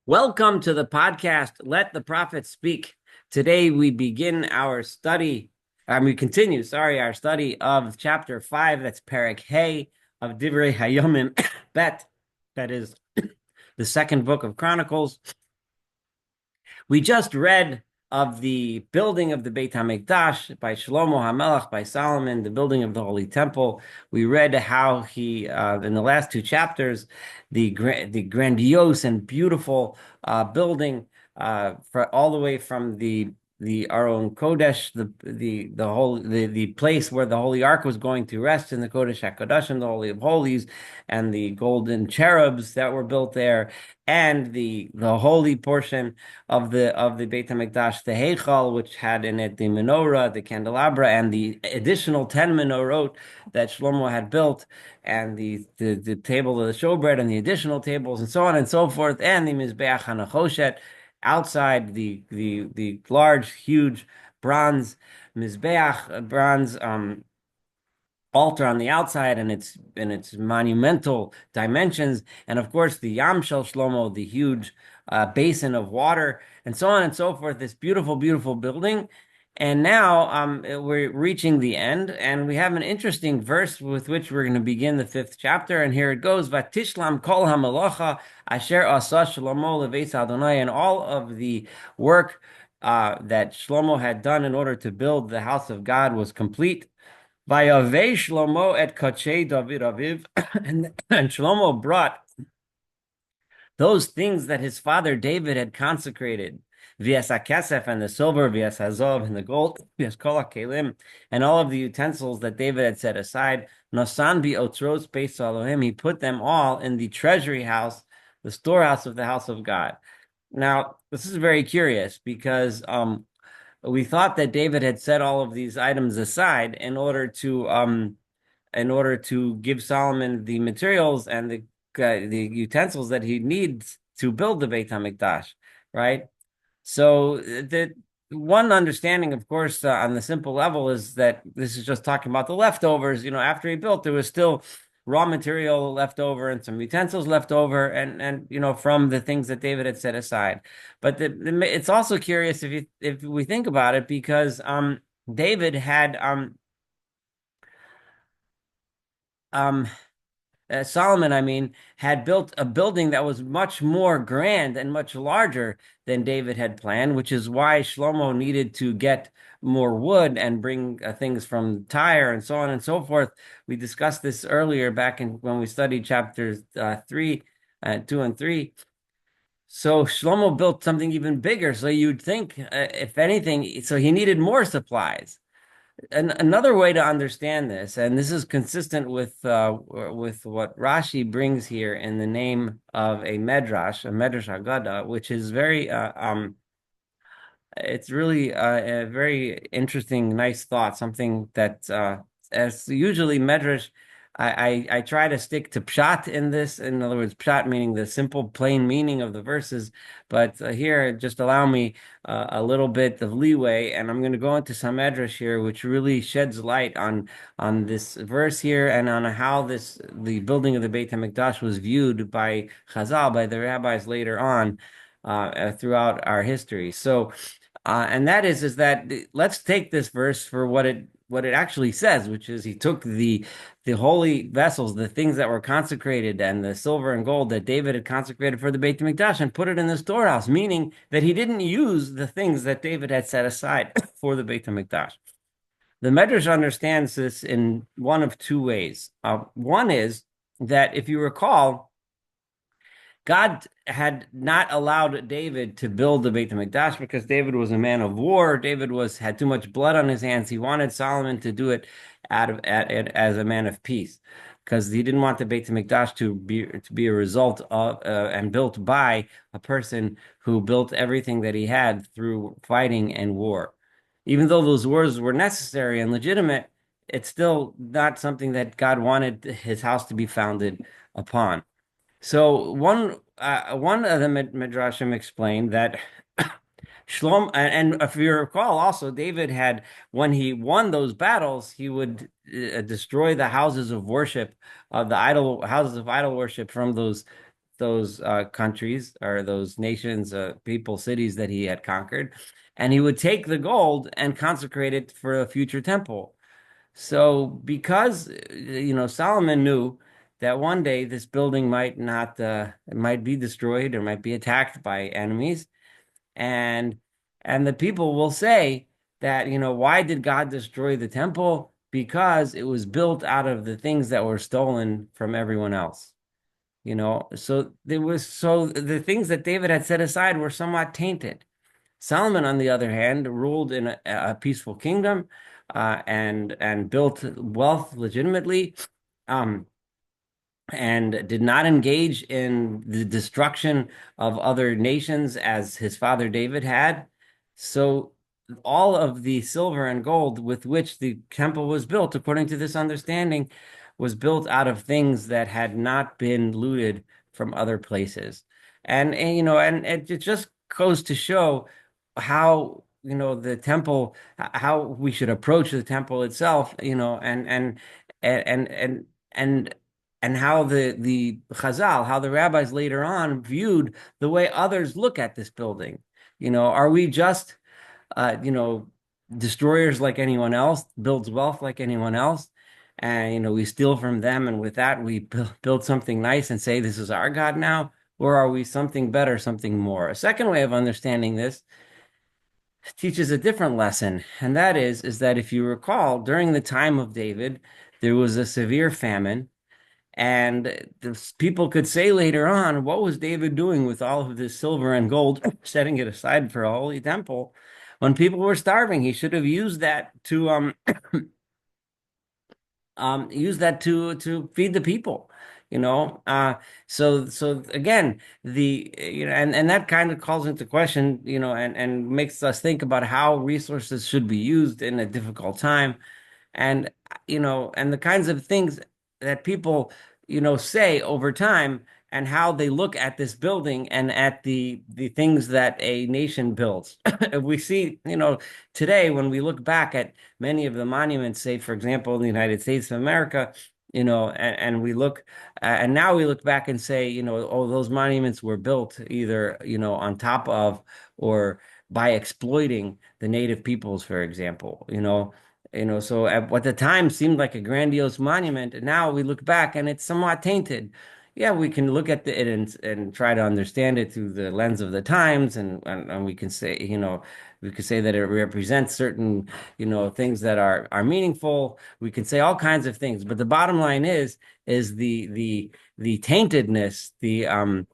Welcome to the podcast, Let the Prophet Speak. Today we begin our study, our study of chapter 5, that's Perek Hey of Divrei Hayomim Bet, that is the second book of Chronicles. We just read of the building of the Beit HaMikdash by Shlomo HaMelech, by Solomon, the building of the Holy Temple. We read how he, in the last two chapters, the grandiose and beautiful building, for all the way from the Aron Kodesh, the place where the Holy Ark was going to rest in the Kodesh HaKodashim, the Holy of Holies, and the golden cherubs that were built there, and the holy portion of the Beit HaMikdash, the Heichal, which had in it the menorah, the candelabra, and the additional 10 menorot that Shlomo had built, and the table of the showbread, and the additional tables, and so on and so forth, and the Mizbeach HaNechoshet outside, the large, huge bronze Mizbeach, bronze altar on the outside, and its monumental dimensions, and of course the Yam Shel Shlomo, the huge basin of water, and so on and so forth. This beautiful, beautiful building. And now we're reaching the end, and we have an interesting verse with which we're going to begin the fifth chapter. And here it goes: "Vatishlam kol hamalacha asher asa Shlomo leveis Adonai," and all of the work that Shlomo had done in order to build the house of God was complete. Vayavei Shlomo et kachei David Aviv, and Shlomo brought those things that his father David had consecrated, v'yas hakesef, and the silver, v'yas hazov, and the gold, v'yas kol hakelim, and all of the utensils that David had set aside. Nosan bi'otzros beis Elohim, he put them all in the treasury house, the storehouse of the house of God. Now, this is very curious because we thought that David had set all of these items aside in order to give Solomon the materials and the utensils that he needs to build the Beit HaMikdash, right? So the one understanding, of course, on the simple level, is that this is just talking about the leftovers. After he built, there was still raw material left over and some utensils left over, and from the things that David had set aside. But it's also curious if we think about it, because David had um Solomon, had built a building that was much more grand and much larger than David had planned, which is why Shlomo needed to get more wood and bring things from Tyre and so on and so forth. We discussed this earlier back when we studied chapters 2 and 3. So Shlomo built something even bigger. So you'd think, if anything, so he needed more supplies. Another way to understand this, and this is consistent with what Rashi brings here in the name of a Medrash Haggadah, which is it's really a very interesting, nice thought, something that, as usually Medrash, I try to stick to pshat in this. In other words, pshat meaning the simple, plain meaning of the verses. But here, just allow me a little bit of leeway, and I'm going to go into some Medrash here, which really sheds light on this verse here, and on how the building of the Beit HaMikdash was viewed by Chazal, by the rabbis later on throughout our history. So. And that is that, let's take this verse for what it actually says, which is he took the holy vessels, the things that were consecrated, and the silver and gold that David had consecrated for the Beit HaMikdash, and put it in the storehouse, meaning that he didn't use the things that David had set aside for the Beit HaMikdash. The Medrash understands this in one of two ways. One is that, if you recall, God had not allowed David to build the Beit HaMikdash because David was a man of war. David had too much blood on his hands. He wanted Solomon to do it as a man of peace, because he didn't want the Beit HaMikdash to be a result of and built by a person who built everything that he had through fighting and war. Even though those wars were necessary and legitimate, it's still not something that God wanted his house to be founded upon. So one of the Midrashim explained that Shlomo, and if you recall, also David had, when he won those battles, he would destroy the houses of worship, the idol houses of idol worship from those those countries or those nations, people, cities that he had conquered, and he would take the gold and consecrate it for a future temple. So because Solomon knew that one day this building might not it might be destroyed or might be attacked by enemies, and the people will say that, why did God destroy the temple? Because it was built out of the things that were stolen from everyone else. So the things that David had set aside were somewhat tainted. Solomon, on the other hand, ruled in a peaceful kingdom, and built wealth legitimately. Um, and did not engage in the destruction of other nations as his father David had. So all of the silver and gold with which the temple was built, according to this understanding, was built out of things that had not been looted from other places. And it just goes to show how, the temple, how we should approach the temple itself, and and and and how the Chazal, how the rabbis later on viewed the way others look at this building. Are we just, destroyers like anyone else, builds wealth like anyone else, and we steal from them, and with that we build something nice and say this is our God now, or are we something better, something more? A second way of understanding this teaches a different lesson, and that is that if you recall, during the time of David, there was a severe famine. And the people could say later on, what was David doing with all of this silver and gold, setting it aside for a holy temple? When people were starving, he should have used that to use that to feed the people. You know, so again, and that kind of calls into question, and makes us think about how resources should be used in a difficult time, and and the kinds of things that people say over time, and how they look at this building and at the things that a nation builds. We see, today when we look back at many of the monuments, say for example in the United States of America, and we look, and now we look back and say, oh, those monuments were built either on top of or by exploiting the native peoples, for example. So at what the time seemed like a grandiose monument, and now we look back and it's somewhat tainted. Yeah, we can look at it and try to understand it through the lens of the times, and we can say, we could say that it represents certain, things that are meaningful. We can say all kinds of things, but the bottom line is the taintedness, the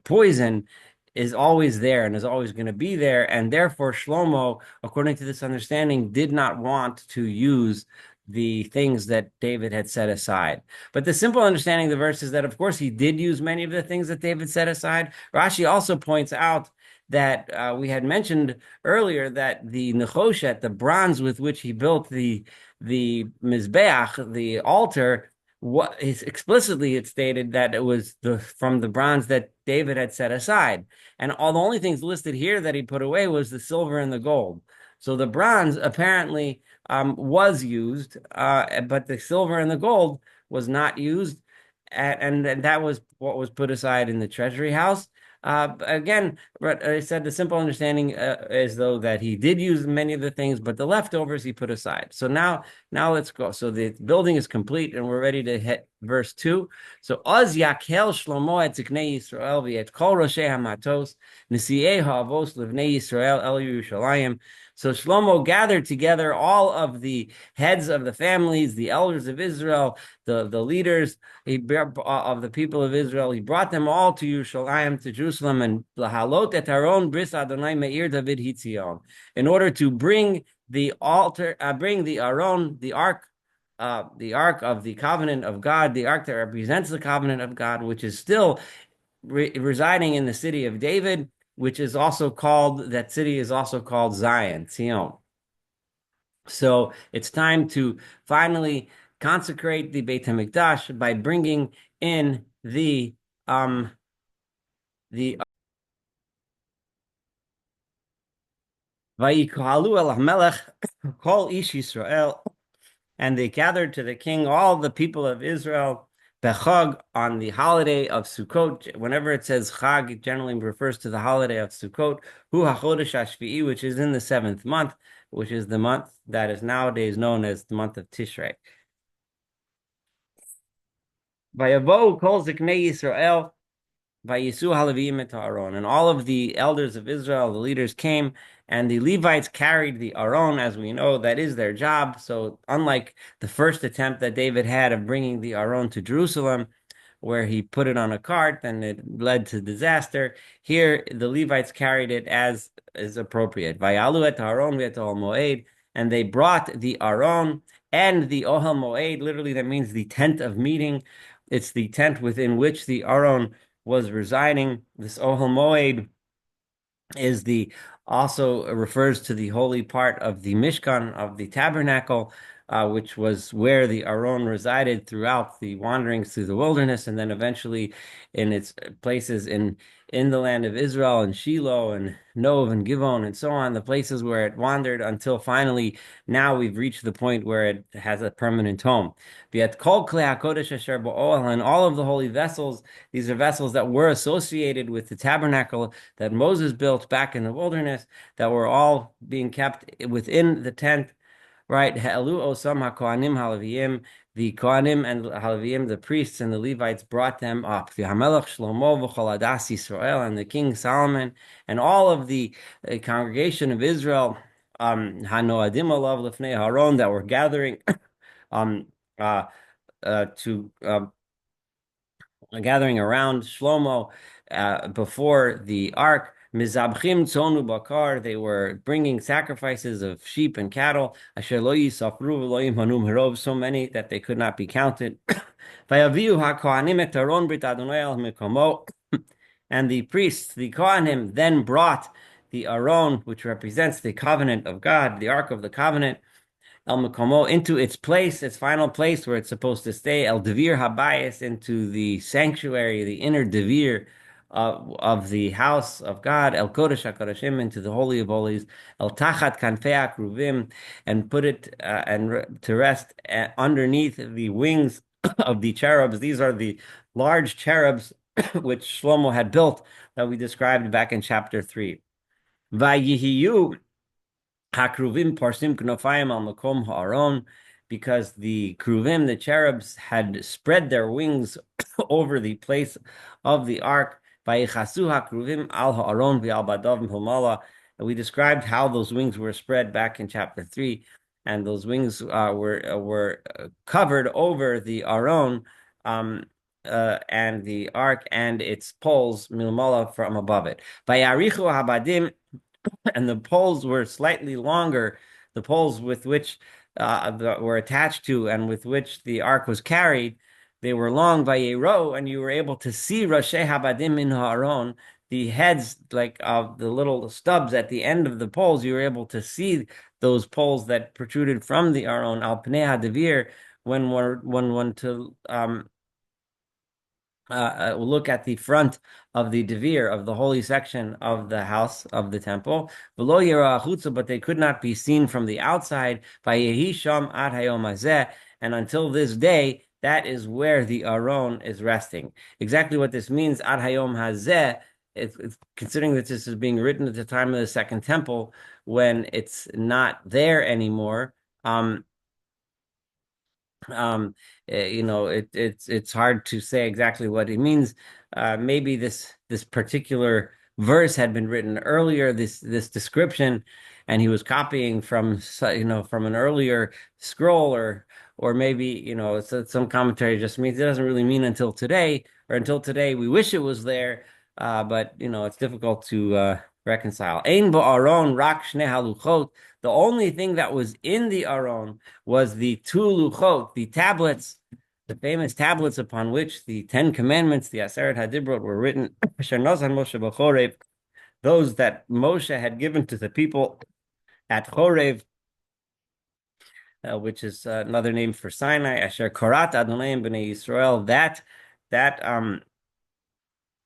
poison is always there and is always going to be there. And therefore, Shlomo, according to this understanding, did not want to use the things that David had set aside. But the simple understanding of the verse is that, of course, he did use many of the things that David set aside. Rashi also points out that we had mentioned earlier that the nechoshet, the bronze with which he built the mizbeach, the altar, what is explicitly it stated that it was from the bronze that David had set aside. And all the only things listed here that he put away was the silver and the gold. So the bronze apparently was used, but the silver and the gold was not used. And that was what was put aside in the treasury house. Again, but I said the simple understanding is though that he did use many of the things, but the leftovers he put aside. So now let's go. So the building is complete, and we're ready to hit verse 2. So Oz Yakel Shlomo et Ziknei Yisrael v'et kol Roshei Hamatos Nesiei Ha'avos Livnei Yisrael El Yerushalayim. So Shlomo gathered together all of the heads of the families, the elders of Israel, the leaders of the people of Israel. He brought them all to Yerushalayim, to Jerusalem, and lahalot et Aron bris Adonai Meir David Hitzion, in order to bring the altar, bring the Aron, the ark of the covenant of God, the ark that represents the covenant of God, which is still residing in the city of David, which is also called, that city is also called Zion, Zion. So it's time to finally consecrate the Beit HaMikdash by bringing in the Vayikalu el HaMelech Kol Ish Yisrael, and they gathered to the king all the people of Israel, Bechag, on the holiday of Sukkot. Whenever it says Chag, it generally refers to the holiday of Sukkot. Hu HaChodesh HaShvi'i, which is in the seventh month, which is the month that is nowadays known as the month of Tishrei. Vayavo kol ziknei Yisrael vayisu haLeviim et ha'aron. And all of the elders of Israel, the leaders came, and the Levites carried the Aron, as we know, that is their job. So unlike the first attempt that David had of bringing the Aron to Jerusalem, where he put it on a cart and it led to disaster. Here, the Levites carried it as is appropriate. Vayalu et Aaron v'et Ohel Moed, and they brought the Aron and the Ohel Moed. Literally, that means the tent of meeting. It's the tent within which the Aron was residing. This Ohel Moed is the also refers to the holy part of the Mishkan, of the tabernacle, which was where the Aron resided throughout the wanderings through the wilderness, and then eventually in its places in the land of Israel, and Shiloh and Nov and Givon and so on, the places where it wandered until finally now we've reached the point where it has a permanent home. Yet kol klei hakodesh asher bo'ohel, and all of the holy vessels, these are vessels that were associated with the tabernacle that Moses built back in the wilderness, that were all being kept within the tent. Right, Ha'elu osam haKohanim haLeviim, the Kohanim and haLeviim, the priests and the Levites brought them up. The Hamelech Shlomo v'chol Adas Yisrael, and the King Solomon and all of the congregation of Israel, Hanoadim alav lefnei Haron, that were gathering um, uh, to gathering around Shlomo before the ark. Mizabchim tzonu bakar, they were bringing sacrifices of sheep and cattle. Asher lo yisafru v'lo yimhanu merov, so many that they could not be counted. Vayaviu haKohanim et Aron brit Adonai al mikomo, and the priests, the Kohanim, then brought the Aron, which represents the covenant of God, the Ark of the Covenant, El Mekomo, into its place, its final place where it's supposed to stay, El Devir Habayis, into the sanctuary, the inner Devir of the house of God, El Kodesh HaKodeshim, into the Holy of Holies, El Tachat Kanfei HaKruvim, and put it to rest underneath the wings of the cherubs. These are the large cherubs which Shlomo had built that we described back in chapter 3. Vayihiyu Hakruvim parsim knofayim al makom ha'aron, because the kruvim, the cherubs, had spread their wings over the place of the ark. Vayichasu hakruvim al ha'aron v'al badav mhumala. We described how those wings were spread back in chapter 3, and those wings were covered over the Aron and the ark and its poles milmala from above it. Vayarichu habadim, and the poles were slightly longer, the poles with which were attached to and with which the ark was carried. They were long by Yero, and you were able to see Rashi Habadim in Haaron, the heads, like of the little stubs at the end of the poles. You were able to see those poles that protruded from the Aron al Pnei HaDevir when one to look at the front of the devir, of the holy section of the house of the temple. But they could not be seen from the outside. And until this day, that is where the Aron is resting. Exactly what this means, ad hayom hazeh, it's considering that this is being written at the time of the Second Temple, when it's not there anymore. It's hard to say exactly what it means. Maybe this particular verse had been written earlier, this description, and he was copying from from an earlier scroll, or maybe some commentary just means it doesn't really mean until today, or until today we wish it was there, but it's difficult to reconcile. Ein ba'aron rak shnei haluchot. The only thing that was in the Aron was the two luchot, the tablets, the famous tablets upon which the Ten Commandments, the Aseret HaDibrot, were written. Those that Moshe had given to the people at Chorev, which is another name for Sinai. Asher Korat Adonai b'nei Yisrael. That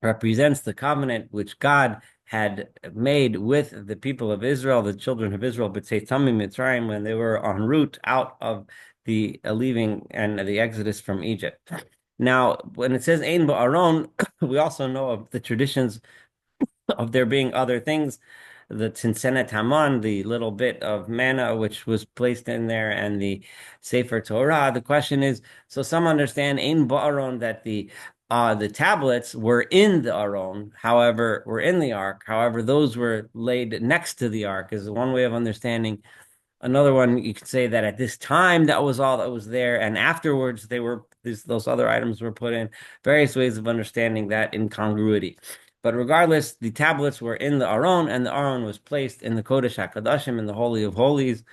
represents the covenant which God had made with the people of Israel, the children of Israel, B'tzeitamim Mitzrayim, when they were en route out of the leaving and the exodus from Egypt. Now, when it says Ein Ba'aron, we also know of the traditions of there being other things. The Tinsenet Haman, the little bit of manna which was placed in there, and the Sefer Torah. The question is, so some understand Ein Ba'aron that the tablets were in the Aron, however, were in the ark. However, those were laid next to the ark, is one way of understanding. Another one, you could say that at this time that was all that was there, and afterwards those other items were put in. Various ways of understanding that incongruity. But regardless, the tablets were in the Aron, and the Aron was placed in the Kodesh HaKadoshim, in the Holy of Holies,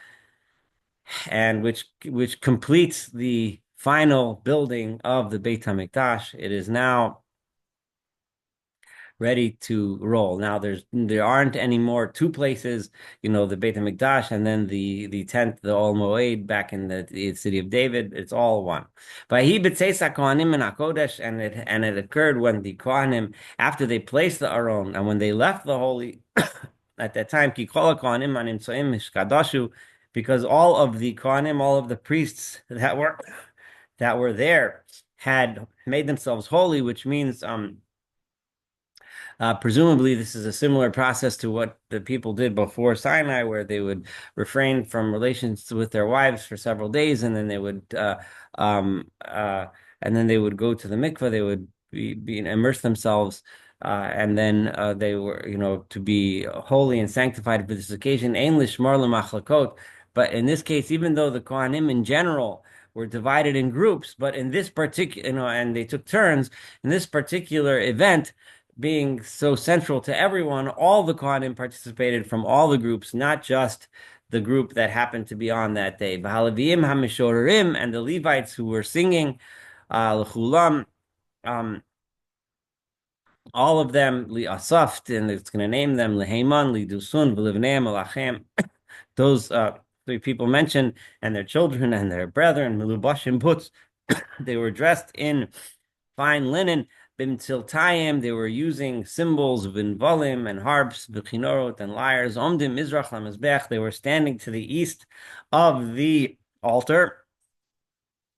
and which completes the final building of the Beit HaMikdash. It is now ready to roll. Now there aren't any more two places, the Beit HaMikdash and then the tent, the Ol Moed back in the city of David. It's all one. But he b'tzeis HaKohanim in HaKodesh, and it occurred when the Kohanim, after they placed the Aron and when they left the holy at that time, Ki kol HaKohanim hanimtzoim mishkadashu, because all of the Kohanim, all of the priests that were there had made themselves holy, which means presumably, this is a similar process to what the people did before Sinai, where they would refrain from relations with their wives for several days, and then they would go to the mikveh. They would immerse themselves, and then they were, to be holy and sanctified for this occasion. Ein lishmar lemachlokot. But in this case, even though the Kohanim in general were divided in groups, but in this particular, and they took turns in this particular event being so central to everyone, all the Kohanim participated from all the groups, not just the group that happened to be on that day. V'halavim hamishorerim, and the Levites who were singing, l'chulam, all of them, li'asaft, and it's going to name them, l'heiman, li'dusun, v'livneim, alachem. Those three people mentioned, and their children and their brethren, milubashim putz, they were dressed in fine linen. Bimtiltayim, they were using cymbals, vinvalim, and harps, v'chinorot, and lyres. Omdim mizrach lamizbech, they were standing to the east of the altar.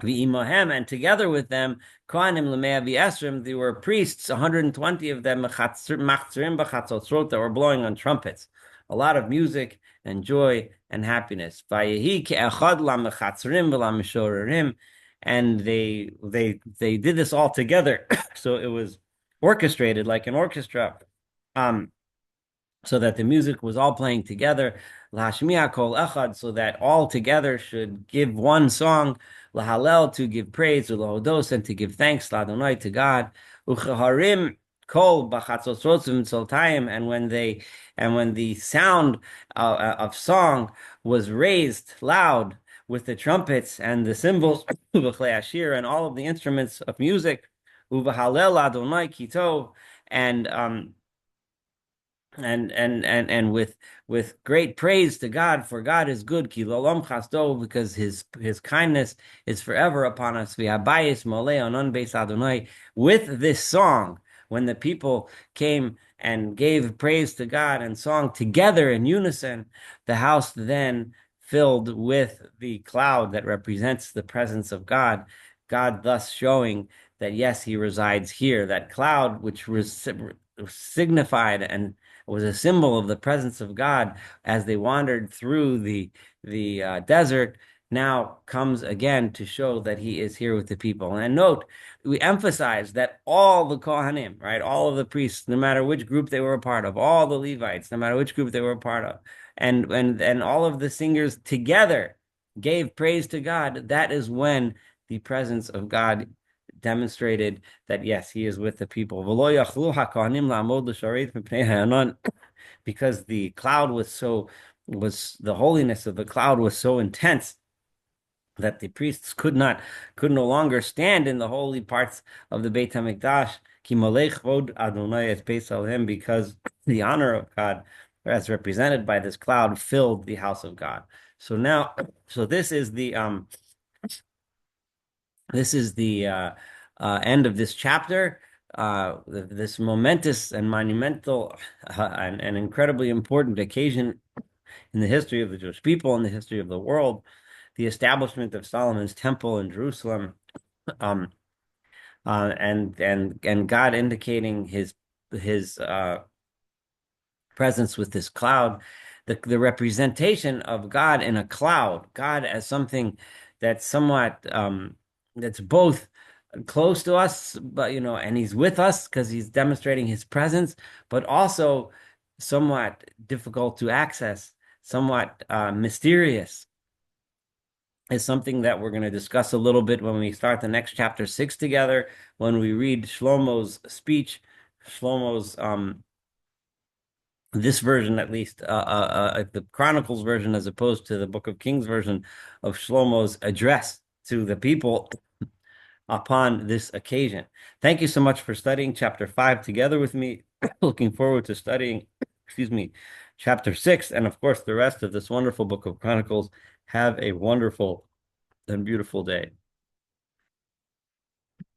V'imohem, and together with them, kohanim l'mea v'esrim, they were priests, 120 of them, machzirim b'chatzotzrot, that were blowing on trumpets. A lot of music and joy and happiness. Vayehi ke'echad lamechatzirim v'lamishorerim, and they did this all together. So it was orchestrated like an orchestra, so that the music was all playing together, lahashmiya kol echad, so that all together should give one song, lahalel, to give praise, ulahodos, and to give thanks, ladonai, to God, uchaharim kol b'chatzotzrot v'mitzoltayim, and when the sound of song was raised loud with the trumpets and the cymbals, and all of the instruments of music, uvahalel Adonai kito, and with great praise to God, for God is good, ki l'olam chasdo, because his kindness is forever upon us. V'habayis molei onon beis Adonai. With this song, when the people came and gave praise to God and song together in unison, the house then filled with the cloud that represents the presence of God. God thus showing that yes, he resides here. That cloud, which was signified and was a symbol of the presence of God as they wandered through the desert, now comes again to show that he is here with the people. And note, we emphasize that all the Kohanim, right, all of the priests, no matter which group they were a part of, all the Levites, no matter which group they were a part of, and all of the singers together gave praise to God. That is when the presence of God demonstrated that yes, he is with the people. Because the cloud the holiness of the cloud was so intense that the priests could no longer stand in the holy parts of the Beit HaMikdash, because the honor of God, as represented by this cloud, filled the house of God. So this is the end of this chapter. This momentous and monumental and incredibly important occasion in the history of the Jewish people, in the history of the world, the establishment of Solomon's temple in Jerusalem. and God indicating his presence with this cloud, the representation of God in a cloud, God as something that's somewhat that's both close to us, but and he's with us because he's demonstrating his presence, but also somewhat difficult to access, somewhat mysterious, is something that we're going to discuss a little bit when we start the next chapter 6 together, when we read Shlomo's speech, Shlomo's this version at least, the Chronicles version, as opposed to the Book of Kings version of Shlomo's address to the people upon this occasion. Thank you so much for studying chapter 5 together with me. Looking forward to studying, excuse me, chapter 6, and of course, the rest of this wonderful Book of Chronicles. Have a wonderful and beautiful day.